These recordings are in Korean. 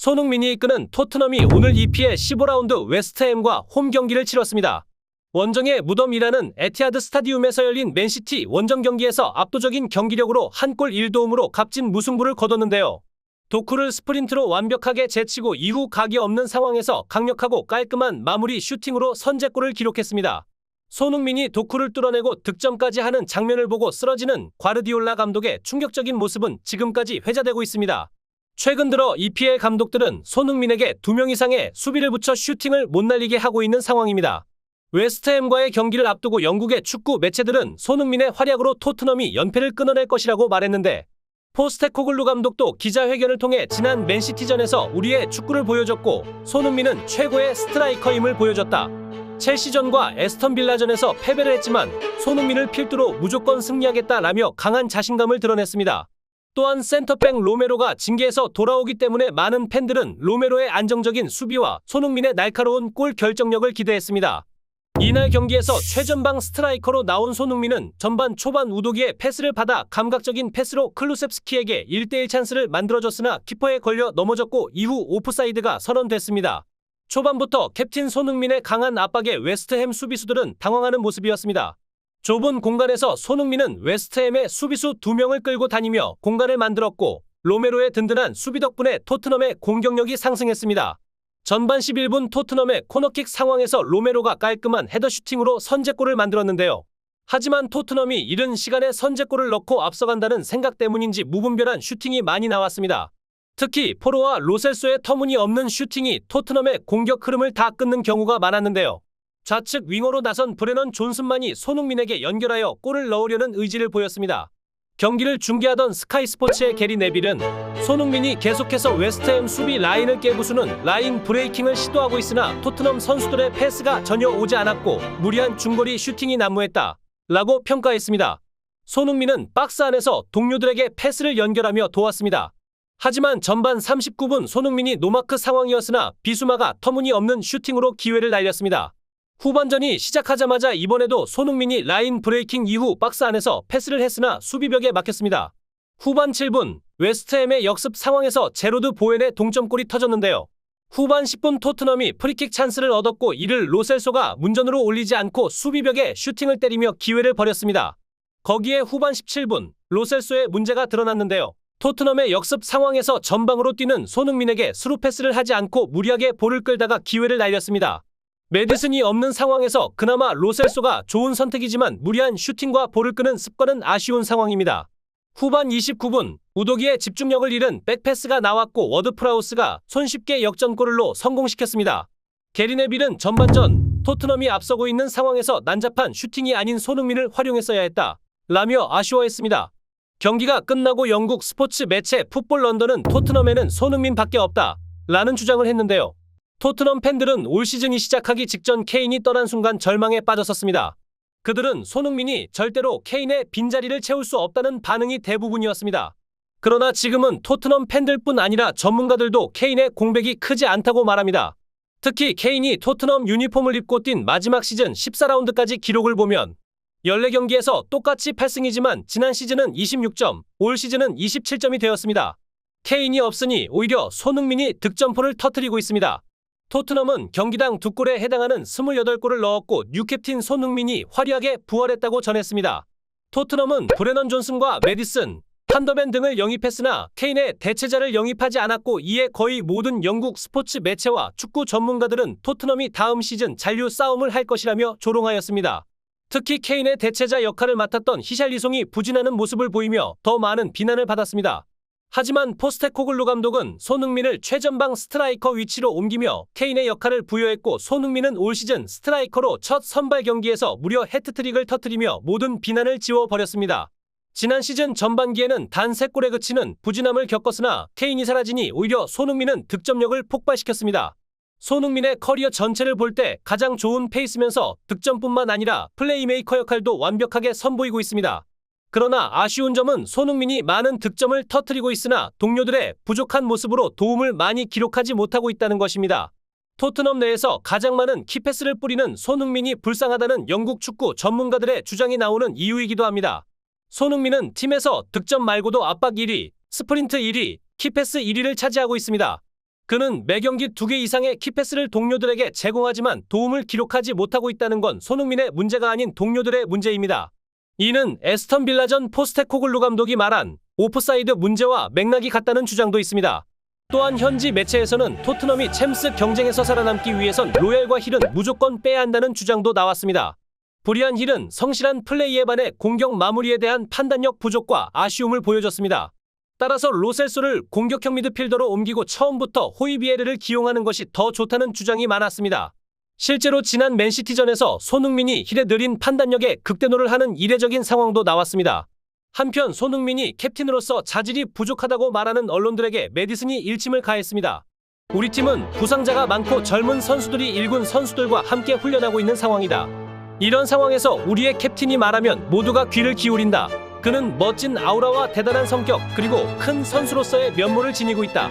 손흥민이 이끄는 토트넘이 오늘 EPL 15라운드 웨스트햄과 홈 경기를 치렀습니다. 원정의 무덤이라는 에티하드 스타디움에서 열린 맨시티 원정 경기에서 압도적인 경기력으로 한 골 1도움으로 값진 무승부를 거뒀는데요. 도쿠를 스프린트로 완벽하게 제치고 이후 각이 없는 상황에서 강력하고 깔끔한 마무리 슈팅으로 선제골을 기록했습니다. 손흥민이 도쿠를 뚫어내고 득점까지 하는 장면을 보고 쓰러지는 과르디올라 감독의 충격적인 모습은 지금까지 회자되고 있습니다. 최근 들어 EPL 감독들은 손흥민에게 2명 이상의 수비를 붙여 슈팅을 못 날리게 하고 있는 상황입니다. 웨스트햄과의 경기를 앞두고 영국의 축구 매체들은 손흥민의 활약으로 토트넘이 연패를 끊어낼 것이라고 말했는데, 포스테코글루 감독도 기자회견을 통해 지난 맨시티전에서 우리의 축구를 보여줬고 손흥민은 최고의 스트라이커임을 보여줬다. 첼시전과 에스턴 빌라전에서 패배를 했지만 손흥민을 필두로 무조건 승리하겠다라며 강한 자신감을 드러냈습니다. 또한 센터백 로메로가 징계에서 돌아오기 때문에 많은 팬들은 로메로의 안정적인 수비와 손흥민의 날카로운 골 결정력을 기대했습니다. 이날 경기에서 최전방 스트라이커로 나온 손흥민은 전반 초반 우도기에 패스를 받아 감각적인 패스로 클루셉스키에게 1대1 찬스를 만들어줬으나 키퍼에 걸려 넘어졌고 이후 오프사이드가 선언됐습니다. 초반부터 캡틴 손흥민의 강한 압박에 웨스트햄 수비수들은 당황하는 모습이었습니다. 좁은 공간에서 손흥민은 웨스트햄의 수비수 2명을 끌고 다니며 공간을 만들었고, 로메로의 든든한 수비 덕분에 토트넘의 공격력이 상승했습니다. 전반 11분 토트넘의 코너킥 상황에서 로메로가 깔끔한 헤더 슈팅으로 선제골을 만들었는데요. 하지만 토트넘이 이른 시간에 선제골을 넣고 앞서간다는 생각 때문인지 무분별한 슈팅이 많이 나왔습니다. 특히 포로와 로셀소의 터무니없는 슈팅이 토트넘의 공격 흐름을 다 끊는 경우가 많았는데요. 좌측 윙어로 나선 브레넌 존슨만이 손흥민에게 연결하여 골을 넣으려는 의지를 보였습니다. 경기를 중계하던 스카이 스포츠의 게리 네빌은 손흥민이 계속해서 웨스트햄 수비 라인을 깨부수는 라인 브레이킹을 시도하고 있으나 토트넘 선수들의 패스가 전혀 오지 않았고 무리한 중거리 슈팅이 난무했다 라고 평가했습니다. 손흥민은 박스 안에서 동료들에게 패스를 연결하며 도왔습니다. 하지만 전반 39분 손흥민이 노마크 상황이었으나 비수마가 터무니없는 슈팅으로 기회를 날렸습니다. 후반전이 시작하자마자 이번에도 손흥민이 라인 브레이킹 이후 박스 안에서 패스를 했으나 수비벽에 막혔습니다. 후반 7분 웨스트햄의 역습 상황에서 제로드 보웬의 동점골이 터졌는데요. 후반 10분 토트넘이 프리킥 찬스를 얻었고 이를 로셀소가 문전으로 올리지 않고 수비벽에 슈팅을 때리며 기회를 버렸습니다. 거기에 후반 17분 로셀소의 문제가 드러났는데요. 토트넘의 역습 상황에서 전방으로 뛰는 손흥민에게 스루 패스를 하지 않고 무리하게 볼을 끌다가 기회를 날렸습니다. 메디슨이 없는 상황에서 그나마 로셀소가 좋은 선택이지만 무리한 슈팅과 볼을 끄는 습관은 아쉬운 상황입니다. 후반 29분 우도기의 집중력을 잃은 백패스가 나왔고 워드프라우스가 손쉽게 역전골을 성공시켰습니다. 게리 네빌은 전반전 토트넘이 앞서고 있는 상황에서 난잡한 슈팅이 아닌 손흥민을 활용했어야 했다 라며 아쉬워했습니다. 경기가 끝나고 영국 스포츠 매체 풋볼 런던은 토트넘에는 손흥민밖에 없다 라는 주장을 했는데요. 토트넘 팬들은 올 시즌이 시작하기 직전 케인이 떠난 순간 절망에 빠졌었습니다. 그들은 손흥민이 절대로 케인의 빈자리를 채울 수 없다는 반응이 대부분이었습니다. 그러나 지금은 토트넘 팬들뿐 아니라 전문가들도 케인의 공백이 크지 않다고 말합니다. 특히 케인이 토트넘 유니폼을 입고 뛴 마지막 시즌 14라운드까지 기록을 보면 14경기에서 똑같이 8승이지만 지난 시즌은 26점, 올 시즌은 27점이 되었습니다. 케인이 없으니 오히려 손흥민이 득점포를 터뜨리고 있습니다. 토트넘은 경기당 2골에 해당하는 28골을 넣었고 뉴캡틴 손흥민이 화려하게 부활했다고 전했습니다. 토트넘은 브레넌 존슨과 메디슨, 판더벤 등을 영입했으나 케인의 대체자를 영입하지 않았고 이에 거의 모든 영국 스포츠 매체와 축구 전문가들은 토트넘이 다음 시즌 잔류 싸움을 할 것이라며 조롱하였습니다. 특히 케인의 대체자 역할을 맡았던 히샬리송이 부진하는 모습을 보이며 더 많은 비난을 받았습니다. 하지만 포스테코글루 감독은 손흥민을 최전방 스트라이커 위치로 옮기며 케인의 역할을 부여했고 손흥민은 올 시즌 스트라이커로 첫 선발 경기에서 무려 해트트릭을 터뜨리며 모든 비난을 지워버렸습니다. 지난 시즌 전반기에는 단 3골에 그치는 부진함을 겪었으나 케인이 사라지니 오히려 손흥민은 득점력을 폭발시켰습니다. 손흥민의 커리어 전체를 볼 때 가장 좋은 페이스면서 득점뿐만 아니라 플레이메이커 역할도 완벽하게 선보이고 있습니다. 그러나 아쉬운 점은 손흥민이 많은 득점을 터뜨리고 있으나 동료들의 부족한 모습으로 도움을 많이 기록하지 못하고 있다는 것입니다. 토트넘 내에서 가장 많은 키패스를 뿌리는 손흥민이 불쌍하다는 영국 축구 전문가들의 주장이 나오는 이유이기도 합니다. 손흥민은 팀에서 득점 말고도 압박 1위, 스프린트 1위, 키패스 1위를 차지하고 있습니다. 그는 매경기 2개 이상의 키패스를 동료들에게 제공하지만 도움을 기록하지 못하고 있다는 건 손흥민의 문제가 아닌 동료들의 문제입니다. 이는 에스턴 빌라전 포스테코글루 감독이 말한 오프사이드 문제와 맥락이 같다는 주장도 있습니다. 또한 현지 매체에서는 토트넘이 챔스 경쟁에서 살아남기 위해선 로얄과 힐은 무조건 빼야 한다는 주장도 나왔습니다. 불리한 힐은 성실한 플레이에 반해 공격 마무리에 대한 판단력 부족과 아쉬움을 보여줬습니다. 따라서 로셀소를 공격형 미드필더로 옮기고 처음부터 호이비에르를 기용하는 것이 더 좋다는 주장이 많았습니다. 실제로 지난 맨시티전에서 손흥민이 힐의 느린 판단력에 극대노를 하는 이례적인 상황도 나왔습니다. 한편 손흥민이 캡틴으로서 자질이 부족하다고 말하는 언론들에게 매디슨이 일침을 가했습니다. 우리 팀은 부상자가 많고 젊은 선수들이 1군 선수들과 함께 훈련하고 있는 상황이다. 이런 상황에서 우리의 캡틴이 말하면 모두가 귀를 기울인다. 그는 멋진 아우라와 대단한 성격 그리고 큰 선수로서의 면모를 지니고 있다.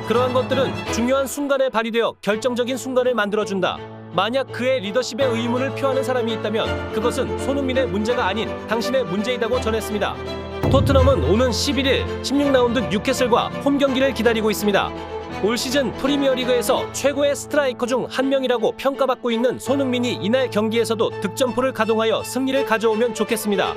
그러한 것들은 중요한 순간에 발휘되어 결정적인 순간을 만들어준다. 만약 그의 리더십에 의문을 표하는 사람이 있다면 그것은 손흥민의 문제가 아닌 당신의 문제이다고 전했습니다. 토트넘은 오는 11일 16라운드 뉴캐슬과 홈 경기를 기다리고 있습니다. 올 시즌 프리미어리그에서 최고의 스트라이커 중 한 명이라고 평가받고 있는 손흥민이 이날 경기에서도 득점포를 가동하여 승리를 가져오면 좋겠습니다.